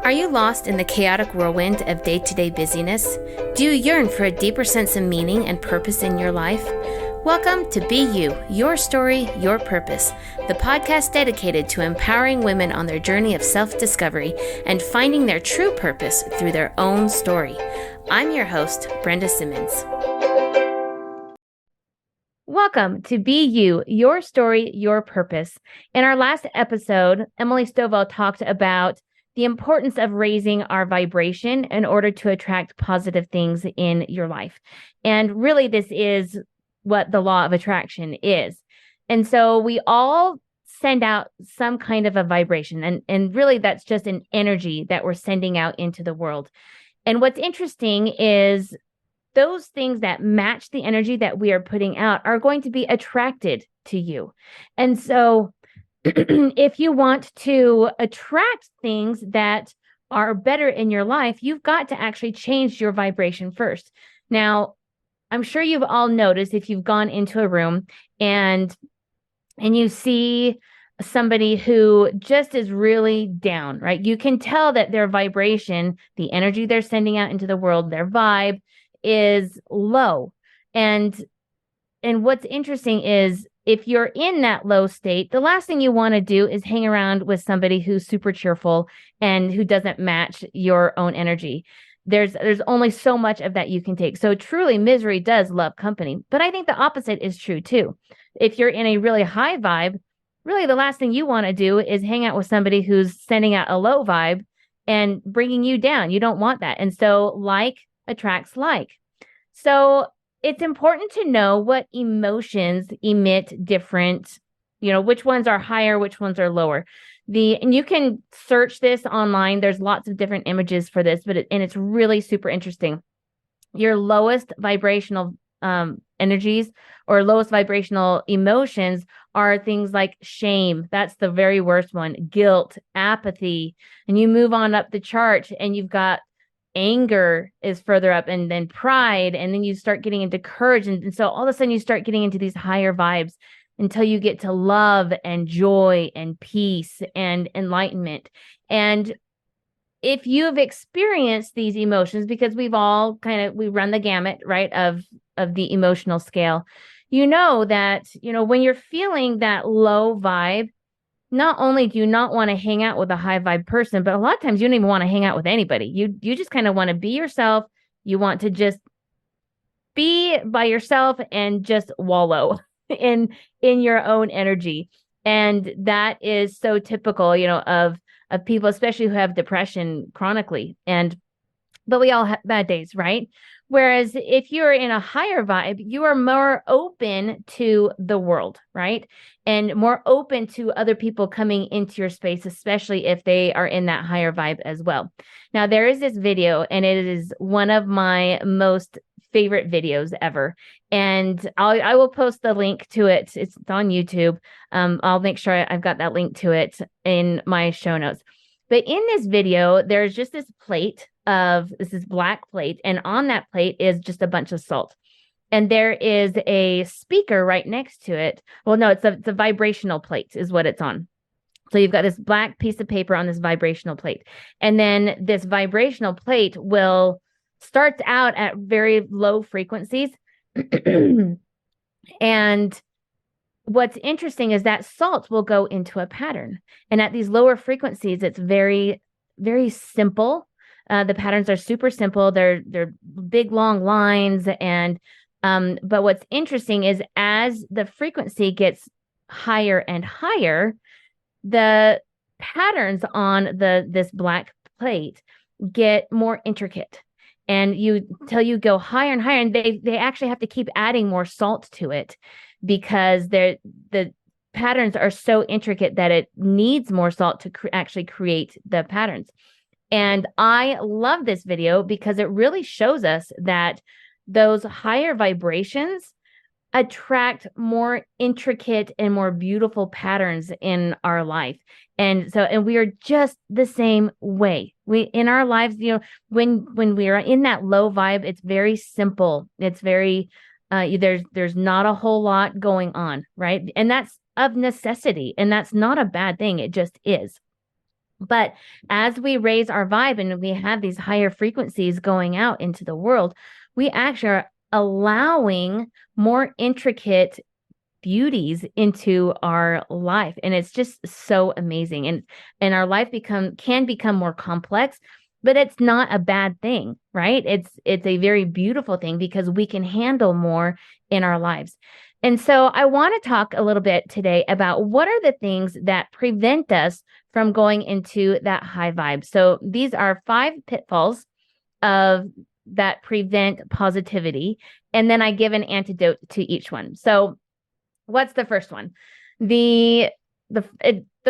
Are you lost in the chaotic whirlwind of day-to-day busyness? Do you yearn for a deeper sense of meaning and purpose in your life? Welcome to Be You, Your Story, Your Purpose, the podcast dedicated to empowering women on their journey of self-discovery and finding their true purpose through their own story. I'm your host, Brenda Simmons. Welcome to Be You, Your Story, Your Purpose. In our last episode, Emily Stovall talked about the importance of raising our vibration in order to attract positive things in your life. And really, this is what the law of attraction is. And so we all send out some kind of a vibration. And really, that's just an energy that we're sending out into the world. And what's interesting is those things that match the energy that we are putting out are going to be attracted to you. And so if you want to attract things that are better in your life, you've got to actually change your vibration first. Now, I'm sure you've all noticed if you've gone into a room and you see somebody who just is really down, right? You can tell that their vibration, the energy they're sending out into the world, their vibe is low. And what's interesting is if you're in that low state, the last thing you want to do is hang around with somebody who's super cheerful and who doesn't match your own energy. There's only so much of that you can take. So truly, misery does love company. But I think the opposite is true too. If you're in a really high vibe, really the last thing you want to do is hang out with somebody who's sending out a low vibe and bringing you down. You don't want that. And so like attracts like. So it's important to know what emotions emit different, which ones are higher, which ones are lower. And you can search this online. There's lots of different images for this, and it's really super interesting. Your lowest vibrational energies or lowest vibrational emotions are things like shame. That's the very worst one. Guilt, apathy. And you move on up the chart and you've got anger is further up, and then pride, and then you start getting into courage. And so all of a sudden you start getting into these higher vibes until you get to love and joy and peace and enlightenment. And if you've experienced these emotions, because we run the gamut, right, of the emotional scale, you know that, when you're feeling that low vibe, not only do you not want to hang out with a high vibe person, but a lot of times you don't even want to hang out with anybody. You just kind of want to be yourself. You want to just be by yourself and just wallow in your own energy. And that is so typical, of people, especially who have depression chronically. But we all have bad days, right? Whereas if you're in a higher vibe, you are more open to the world, right? And more open to other people coming into your space, especially if they are in that higher vibe as well. Now, there is this video, and it is one of my most favorite videos ever. And I will post the link to it. It's on YouTube. I'll make sure I've got that link to it in my show notes. But in this video, there's just this black plate, and on that plate is just a bunch of salt. And there is a speaker right next to it. Well, no, it's a vibrational plate is what it's on. So you've got this black piece of paper on this vibrational plate. And then this vibrational plate starts out at very low frequencies. And what's interesting is that salt will go into a pattern. And at these lower frequencies, it's very, very simple. The patterns are super simple. They're big, long lines. But what's interesting is as the frequency gets higher and higher, the patterns on this black plate get more intricate. And till you go higher and higher, and they actually have to keep adding more salt to it because the patterns are so intricate that it needs more salt to actually create the patterns. And I love this video because it really shows us that those higher vibrations attract more intricate and more beautiful patterns in our life. And we are just the same way. We in our lives, when we are in that low vibe, it's very simple. It's very there's not a whole lot going on, right? And that's of necessity, and that's not a bad thing. It just is. But as we raise our vibe and we have these higher frequencies going out into the world, we actually are allowing more intricate beauties into our life, and it's just so amazing. And our life can become more complex, but it's not a bad thing, right? It's a very beautiful thing because we can handle more in our lives. And so I want to talk a little bit today about what are the things that prevent us from going into that high vibe. So these are 5 pitfalls of that prevent positivity, and then I give an antidote to each one. So what's the first one? The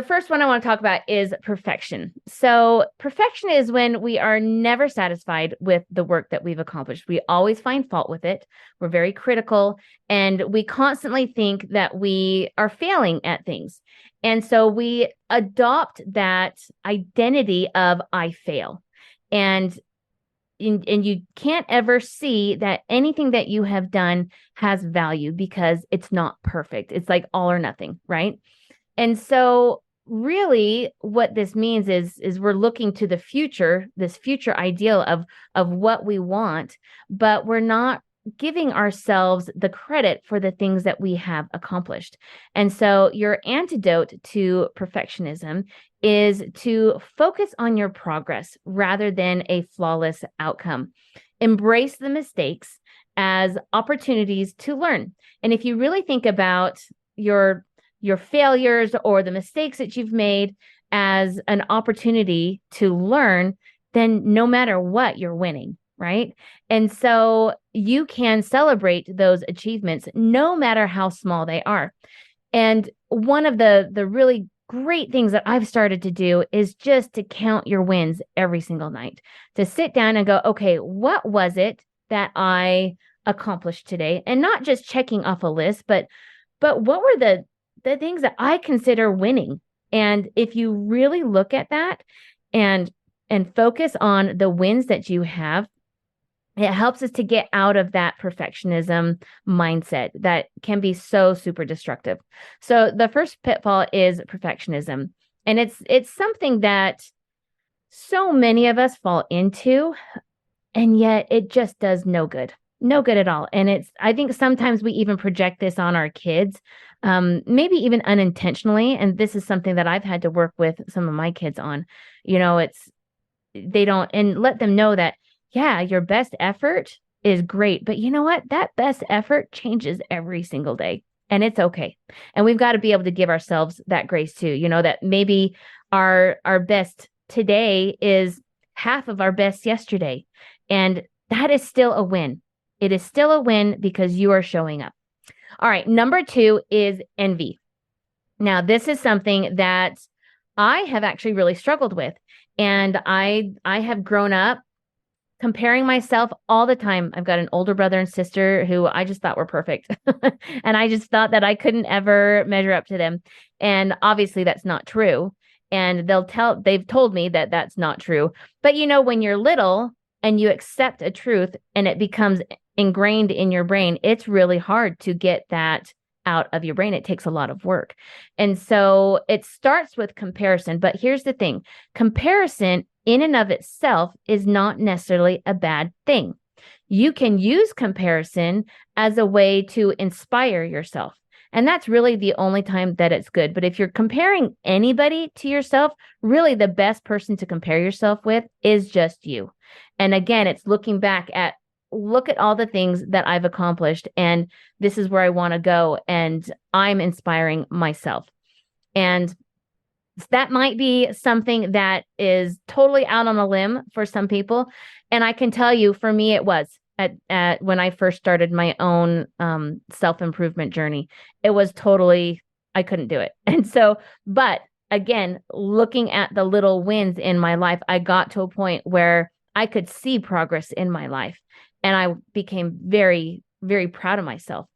first one I want to talk about is perfection. So perfection is when we are never satisfied with the work that we've accomplished. We always find fault with it. We're very critical, and we constantly think that we are failing at things. And so we adopt that identity of I fail. And you can't ever see that anything that you have done has value because it's not perfect. It's like all or nothing, right? And so really what this means is we're looking to the future, this future ideal of what we want, but we're not giving ourselves the credit for the things that we have accomplished. And so your antidote to perfectionism is to focus on your progress rather than a flawless outcome. Embrace the mistakes as opportunities to learn. And if you really think about your failures or the mistakes that you've made as an opportunity to learn, then no matter what, you're winning, right? And so you can celebrate those achievements no matter how small they are. And one of the really great things that I've started to do is just to count your wins every single night, to sit down and go, okay, what was it that I accomplished today? And not just checking off a list, but what were the things that I consider winning? And if you really look at that and focus on the wins that you have, it helps us to get out of that perfectionism mindset that can be so super destructive. So the first pitfall is perfectionism. And it's something that so many of us fall into, and yet it just does no good. No good at all. And I think sometimes we even project this on our kids, maybe even unintentionally. And this is something that I've had to work with some of my kids on. They don't, and let them know that, yeah, your best effort is great, but you know what? That best effort changes every single day, and it's okay. And we've got to be able to give ourselves that grace too, that maybe our best today is half of our best yesterday. And that is still a win. It is still a win because you are showing up. All right. Number 2 is envy. Now, this is something that I have actually really struggled with. And I have grown up comparing myself all the time. I've got an older brother and sister who I just thought were perfect. And I just thought that I couldn't ever measure up to them. And obviously that's not true. And they've told me that that's not true. But when you're little and you accept a truth and it becomes ingrained in your brain, it's really hard to get that out of your brain. It takes a lot of work. And so it starts with comparison. But here's the thing. Comparison in and of itself is not necessarily a bad thing. You can use comparison as a way to inspire yourself. And that's really the only time that it's good. But if you're comparing anybody to yourself, really the best person to compare yourself with is just you. And again, it's looking back at, look at all the things that I've accomplished, and this is where I want to go, and I'm inspiring myself. And that might be something that is totally out on a limb for some people. And I can tell you, for me, it was at when I first started my own self-improvement journey. It was totally, I couldn't do it. And so, but again, looking at the little wins in my life, I got to a point where I could see progress in my life. And I became very, very proud of myself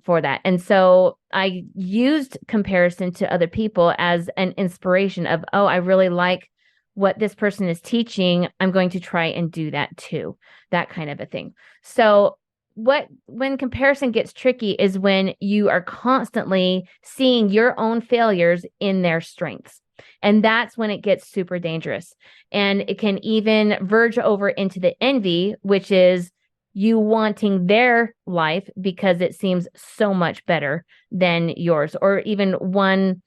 for that. And so I used comparison to other people as an inspiration of, oh, I really like what this person is teaching. I'm going to try and do that too, that kind of a thing. So when comparison gets tricky is when you are constantly seeing your own failures in their strengths. And that's when it gets super dangerous. And it can even verge over into the envy, which is you wanting their life because it seems so much better than yours, or even one,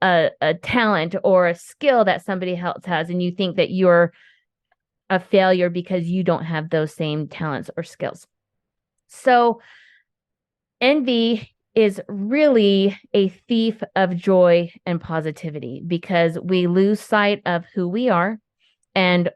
a talent or a skill that somebody else has, and you think that you're a failure because you don't have those same talents or skills. So envy is really a thief of joy and positivity because we lose sight of who we are and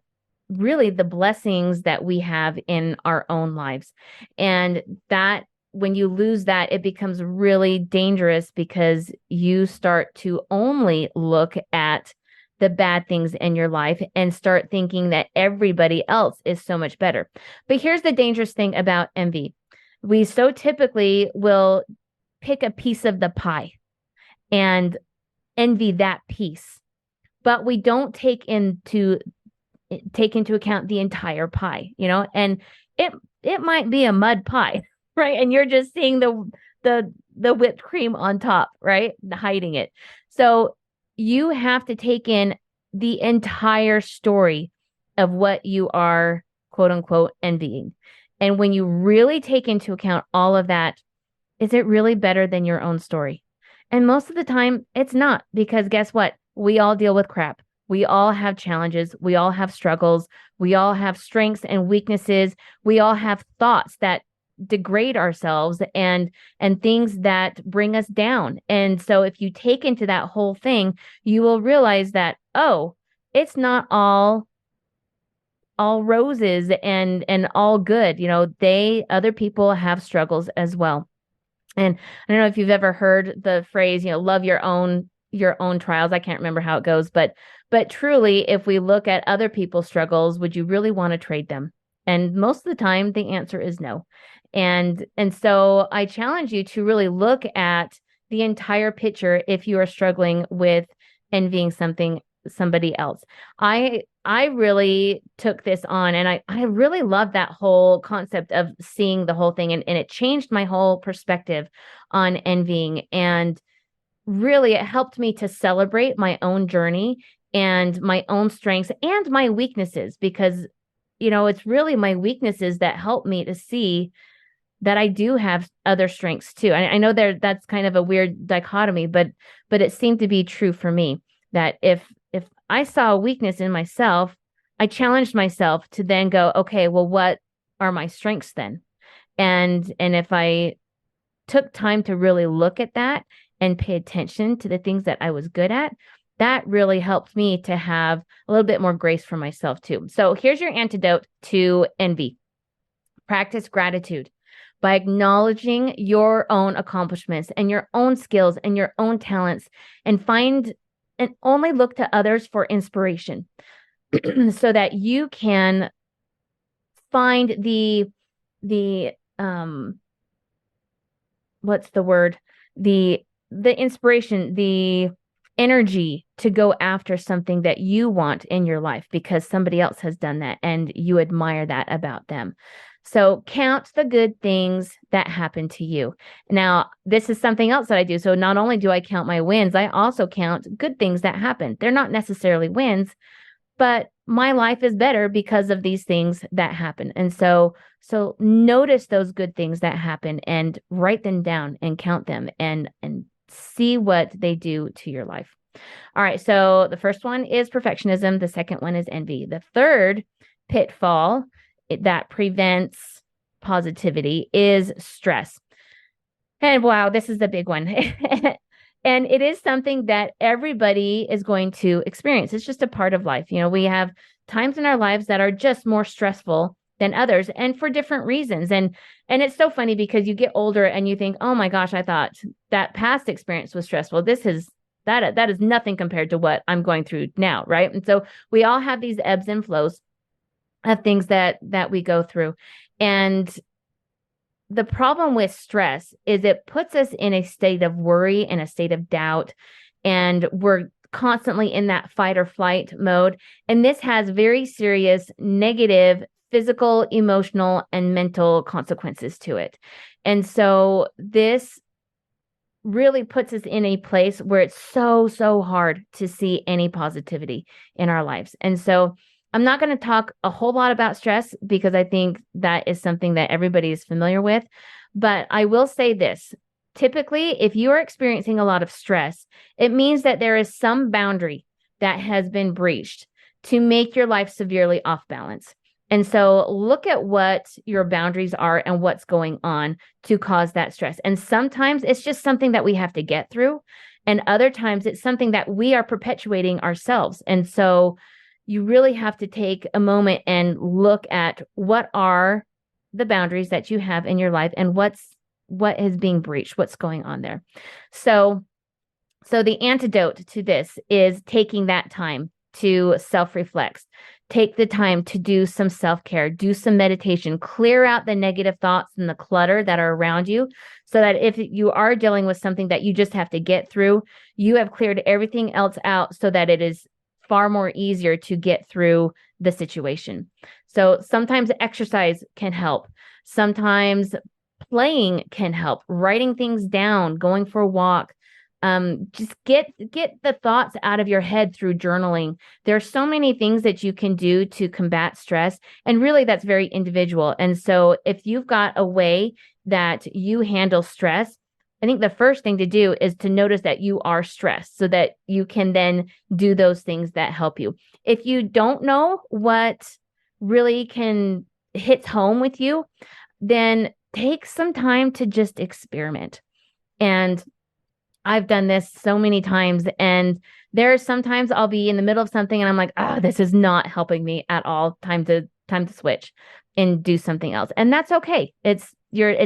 really the blessings that we have in our own lives. And that when you lose that, it becomes really dangerous because you start to only look at the bad things in your life and start thinking that everybody else is so much better. But here's the dangerous thing about envy. We so typically will pick a piece of the pie and envy that piece, but we don't take into account the entire pie, and it might be a mud pie, right? And you're just seeing the whipped cream on top, right? Hiding it. So you have to take in the entire story of what you are, quote unquote, envying. And when you really take into account all of that, is it really better than your own story? And most of the time, it's not, because guess what? We all deal with crap. We all have challenges. We all have struggles. We all have strengths and weaknesses. We all have thoughts that degrade ourselves and things that bring us down. And so if you take into that whole thing, you will realize that, oh, it's not all roses and all good. Other people have struggles as well. And I don't know if you've ever heard the phrase, love your own trials. I can't remember how it goes, but truly, if we look at other people's struggles, would you really want to trade them? And most of the time, the answer is no. And so I challenge you to really look at the entire picture if you are struggling with envying somebody else. I really took this on, and I really love that whole concept of seeing the whole thing, and it changed my whole perspective on envying. And really, it helped me to celebrate my own journey and my own strengths and my weaknesses, because, it's really my weaknesses that help me to see that I do have other strengths too. I know that's kind of a weird dichotomy, but it seemed to be true for me that if I saw a weakness in myself, I challenged myself to then go, okay, well, what are my strengths then? And if I took time to really look at that and pay attention to the things that I was good at, that really helped me to have a little bit more grace for myself too. So here's your antidote to envy. Practice gratitude by acknowledging your own accomplishments and your own skills and your own talents, and only look to others for inspiration so that you can find the what's the word? The inspiration, the energy to go after something that you want in your life because somebody else has done that and you admire that about them. So count the good things that happen to you. Now, this is something else that I do. So not only do I count my wins, I also count good things that happen. They're not necessarily wins, but my life is better because of these things that happen. And so notice those good things that happen and write them down and count them and see what they do to your life. All right. So the first one is perfectionism. The second one is envy. The third pitfall that prevents positivity is stress. And wow, this is the big one. And it is something that everybody is going to experience. It's just a part of life. We have times in our lives that are just more stressful than others, and for different reasons. And it's so funny because you get older and you think, oh my gosh, I thought that past experience was stressful. That is nothing compared to what I'm going through now, right? And so we all have these ebbs and flows of things that we go through. And the problem with stress is it puts us in a state of worry and a state of doubt, and we're constantly in that fight or flight mode. And this has very serious negative physical, emotional, and mental consequences to it. And so this really puts us in a place where it's so hard to see any positivity in our lives. And so I'm not going to talk a whole lot about stress because I think that is something that everybody is familiar with. But I will say this. Typically, if you are experiencing a lot of stress, it means that there is some boundary that has been breached to make your life severely off balance. And so look at what your boundaries are and what's going on to cause that stress. And sometimes it's just something that we have to get through. And other times it's something that we are perpetuating ourselves. And so you really have to take a moment and look at what are the boundaries that you have in your life and what is being breached, what's going on there. So the antidote to this is taking that time to self-reflect. Take the time to do some self-care, do some meditation, clear out the negative thoughts and the clutter that are around you so that if you are dealing with something that you just have to get through, you have cleared everything else out so that it is far more easier to get through the situation. So sometimes exercise can help. Sometimes playing can help. Writing things down, going for a walk. Just get the thoughts out of your head through journaling. There are so many things that you can do to combat stress, and really that's very individual. And so if you've got a way that you handle stress, I think the first thing to do is to notice that you are stressed so that you can then do those things that help you. If you don't know what really can hit home with you, then take some time to just experiment. And I've done this so many times, and there are sometimes I'll be in the middle of something and I'm like, oh, this is not helping me at all. Time to switch and do something else. And that's okay. It's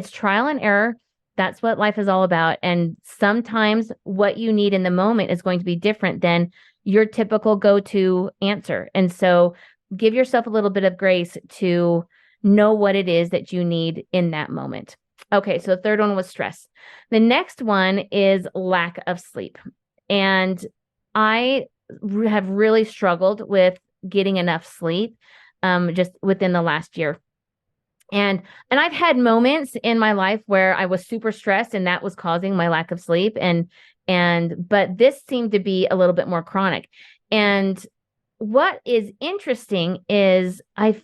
trial and error. That's what life is all about. And sometimes what you need in the moment is going to be different than your typical go-to answer. And so give yourself a little bit of grace to know what it is that you need in that moment. Okay, so the third one was stress. The next one is lack of sleep. And I have really struggled with getting enough sleep just within the last year. And I've had moments in my life where I was super stressed and that was causing my lack of sleep. But this seemed to be a little bit more chronic. And what is interesting is I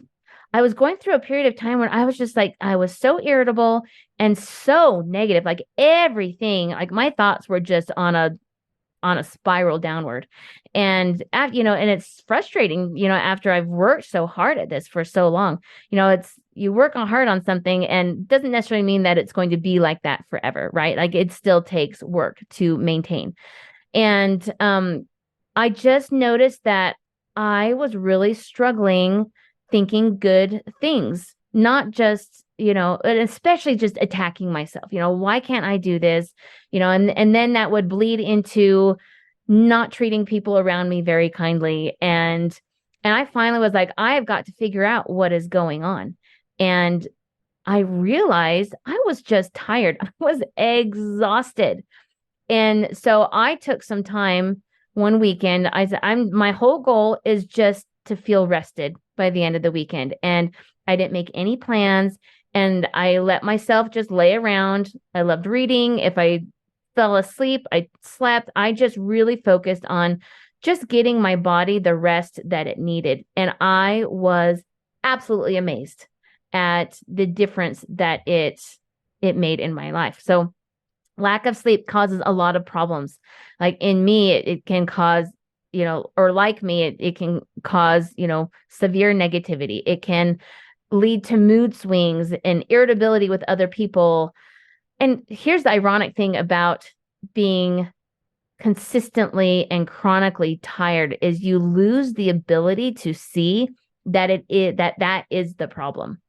was going through a period of time where I was just like, I was so irritable and so negative, like everything, like my thoughts were just on a spiral downward. And, and it's frustrating, after I've worked so hard at this for so long, you work hard on something and doesn't necessarily mean that it's going to be like that forever, right? Like it still takes work to maintain. And I just noticed that I was really struggling thinking good things, not just, and especially just attacking myself. Why can't I do this? And then that would bleed into not treating people around me very kindly. And I finally was like, I've got to figure out what is going on. And I realized I was just tired. I was exhausted. And so I took some time one weekend. I said, my whole goal is just to feel rested by the end of the weekend. And I didn't make any plans and I let myself just lay around. I loved reading. If I fell asleep, I slept. I just really focused on just getting my body the rest that it needed. And I was absolutely amazed at the difference that it made in my life. So lack of sleep causes a lot of problems. Like in me, it can cause or like me, it can cause, severe negativity. It can lead to mood swings and irritability with other people. And here's the ironic thing about being consistently and chronically tired is you lose the ability to see that that is the problem.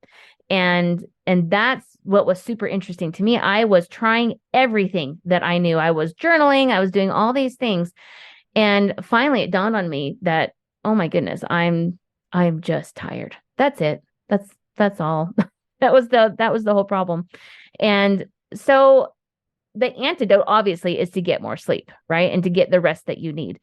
And that's what was super interesting to me. I was trying everything that I knew. I was journaling, I was doing all these things. And finally it dawned on me that, oh my goodness, I'm just tired. That's it. That's all. that was the whole problem. And so the antidote obviously is to get more sleep, right? And to get the rest that you need.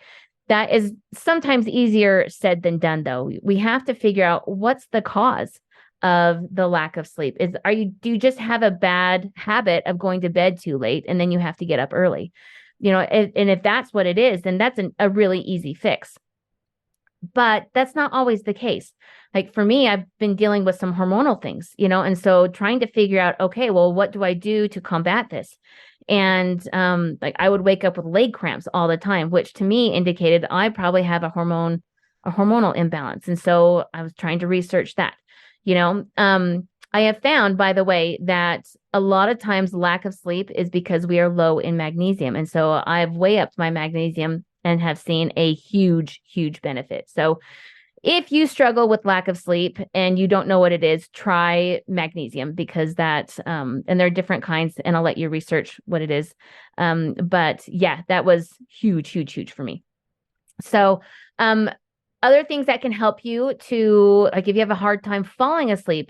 That is sometimes easier said than done though. We have to figure out what's the cause of the lack of sleep? Do you just have a bad habit of going to bed too late and then you have to get up early? And if that's what it is, then that's a really easy fix. But that's not always the case. Like for me, I've been dealing with some hormonal things, and so trying to figure out, okay, well, what do I do to combat this? And like I would wake up with leg cramps all the time, which to me indicated I probably have a hormonal imbalance. And so I was trying to research that. I have found, by the way, that a lot of times lack of sleep is because we are low in magnesium. And so I've way upped my magnesium and have seen a huge, huge benefit. So if you struggle with lack of sleep and you don't know what it is, try magnesium because and there are different kinds, and I'll let you research what it is. But yeah, that was huge, huge, huge for me. So, other things that can help you to, like, if you have a hard time falling asleep,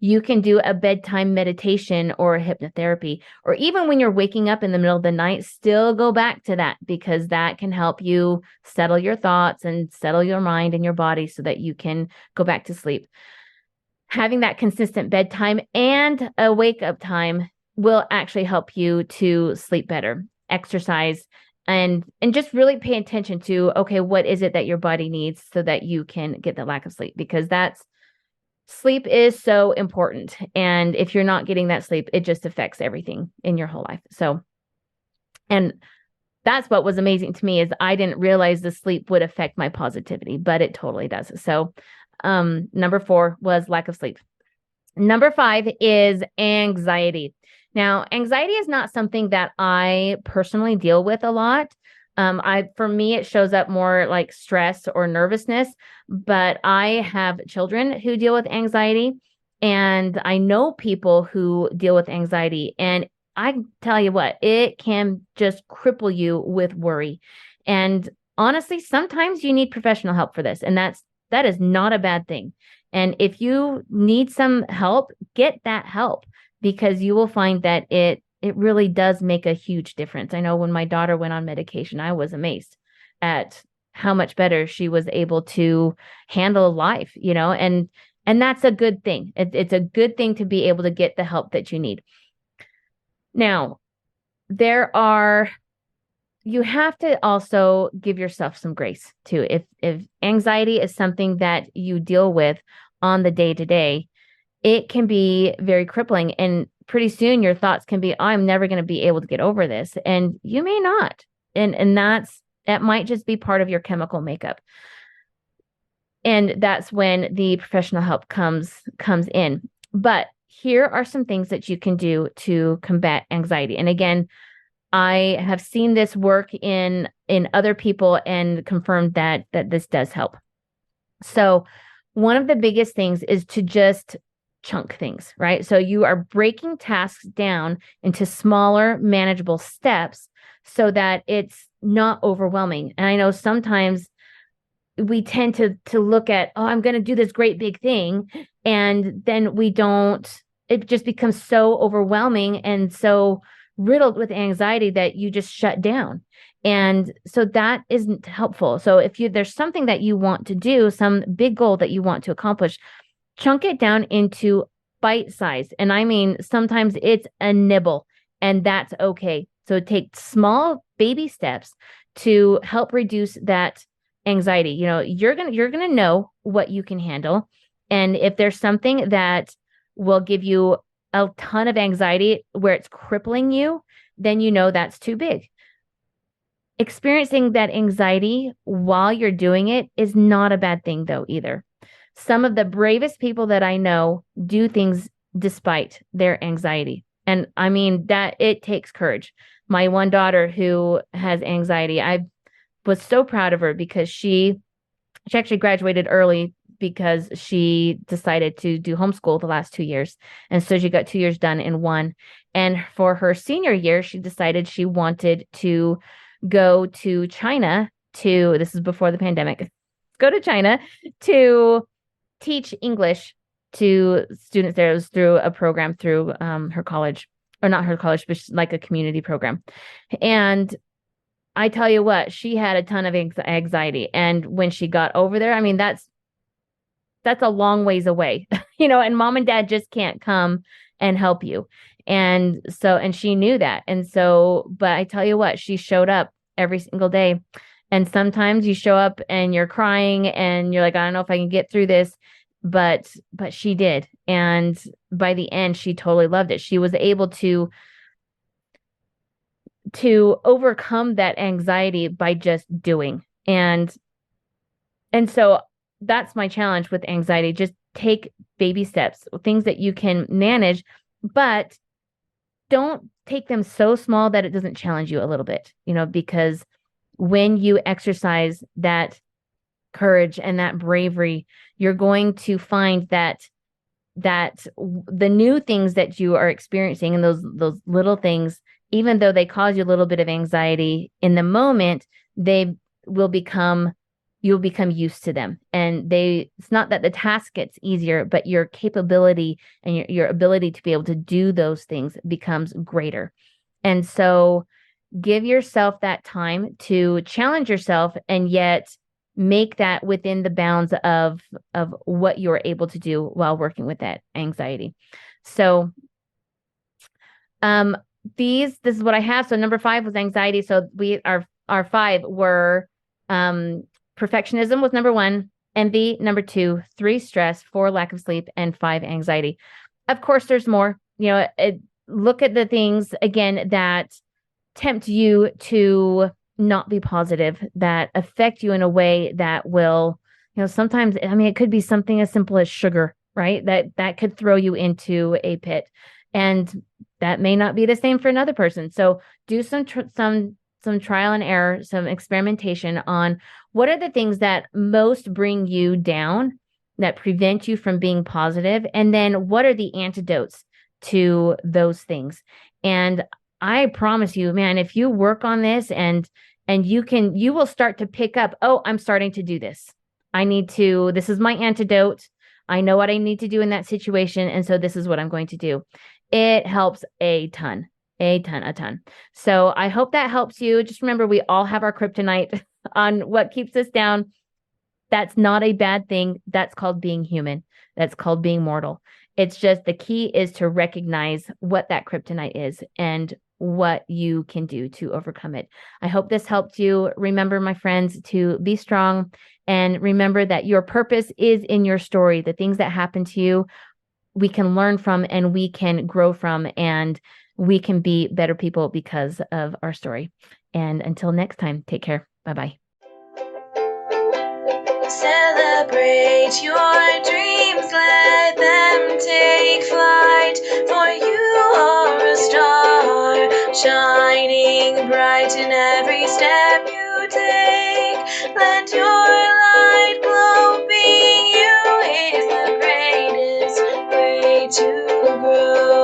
you can do a bedtime meditation or hypnotherapy, or even when you're waking up in the middle of the night, still go back to that because that can help you settle your thoughts and settle your mind and your body so that you can go back to sleep. Having that consistent bedtime and a wake up time will actually help you to sleep better. Exercise and just really pay attention to, okay, what is it that your body needs so that you can get the lack of sleep, because sleep is so important. And if you're not getting that sleep, it just affects everything in your whole life. So, and that's what was amazing to me is I didn't realize the sleep would affect my positivity, but it totally does. So, number 4 was lack of sleep. Number 5 is anxiety. Now, anxiety is not something that I personally deal with a lot. For me, it shows up more like stress or nervousness, but I have children who deal with anxiety, and I know people who deal with anxiety. And I tell you what, it can just cripple you with worry. And honestly, sometimes you need professional help for this, and that is not a bad thing. And if you need some help, get that help, because you will find that it really does make a huge difference. I know when my daughter went on medication, I was amazed at how much better she was able to handle life, and that's a good thing. It's a good thing to be able to get the help that you need. Now, you have to also give yourself some grace too. If anxiety is something that you deal with on the day-to-day, it can be very crippling. And pretty soon your thoughts can be, I'm never going to be able to get over this. And you may not. And that might just be part of your chemical makeup. And that's when the professional help comes in. But here are some things that you can do to combat anxiety. And again, I have seen this work in other people and confirmed that this does help. So one of the biggest things is to just chunk things, right? So you are breaking tasks down into smaller, manageable steps so that it's not overwhelming. And I know sometimes we tend to look at, oh, I'm going to do this great big thing. And then it just becomes so overwhelming and so riddled with anxiety that you just shut down. And so that isn't helpful. So if there's something that you want to do, some big goal that you want to accomplish, chunk it down into bite size. And I mean, sometimes it's a nibble, and that's okay. So take small baby steps to help reduce that anxiety. You're going to know what you can handle. And if there's something that will give you a ton of anxiety where it's crippling you, then that's too big. Experiencing that anxiety while you're doing it is not a bad thing though either. Some of the bravest people that I know do things despite their anxiety. And I mean that it takes courage. My one daughter who has anxiety, I was so proud of her because she actually graduated early because she decided to do homeschool the last 2 years. And so she got 2 years done in one. And for her senior year, she decided she wanted to go to China this is before the pandemic, go to China to teach English to students there. It was through a program through her college, or not her college, but like a community program. And I tell you what, she had a ton of anxiety. And when she got over there, I mean, that's a long ways away, and mom and dad just can't come and help you. And she knew that. And so, but I tell you what, she showed up every single day. And sometimes you show up and you're crying and you're like, I don't know if I can get through this, but she did. And by the end, she totally loved it. She was able to overcome that anxiety by just doing. And so that's my challenge with anxiety. Just take baby steps, things that you can manage, but don't take them so small that it doesn't challenge you a little bit, because when you exercise that courage and that bravery, you're going to find that the new things that you are experiencing and those little things, even though they cause you a little bit of anxiety in the moment, you'll become used to them. And it's not that the task gets easier, but your capability and your ability to be able to do those things becomes greater. And so give yourself that time to challenge yourself and yet make that within the bounds of what you're able to do while working with that anxiety. So this is what I have. So number 5 was anxiety. So our 5 were perfectionism was number 1, envy number 2, 3 stress, 4 lack of sleep, and 5 anxiety. Of course, there's more. Look at the things again that tempt you to not be positive, that affect you in a way that will, sometimes, it could be something as simple as sugar, right? That could throw you into a pit, and that may not be the same for another person. So do some trial and error, some experimentation on what are the things that most bring you down, that prevent you from being positive, and then what are the antidotes to those things. And I promise you, man, if you work on this and you will start to pick up, oh, I'm starting to do this. This is my antidote. I know what I need to do in that situation. And so this is what I'm going to do. It helps a ton. So I hope that helps you. Just remember, we all have our kryptonite on what keeps us down. That's not a bad thing. That's called being human. That's called being mortal. It's just the key is to recognize what that kryptonite is and what you can do to overcome it. I hope this helped you. Remember, my friends, to be strong, and remember that your purpose is in your story. The things that happen to you, we can learn from and we can grow from, and we can be better people because of our story. And until next time, take care. Bye-bye. Celebrate your dreams, let them take flight, for you are a star, shining bright in every step you take. Let your light glow, being you is the greatest way to grow.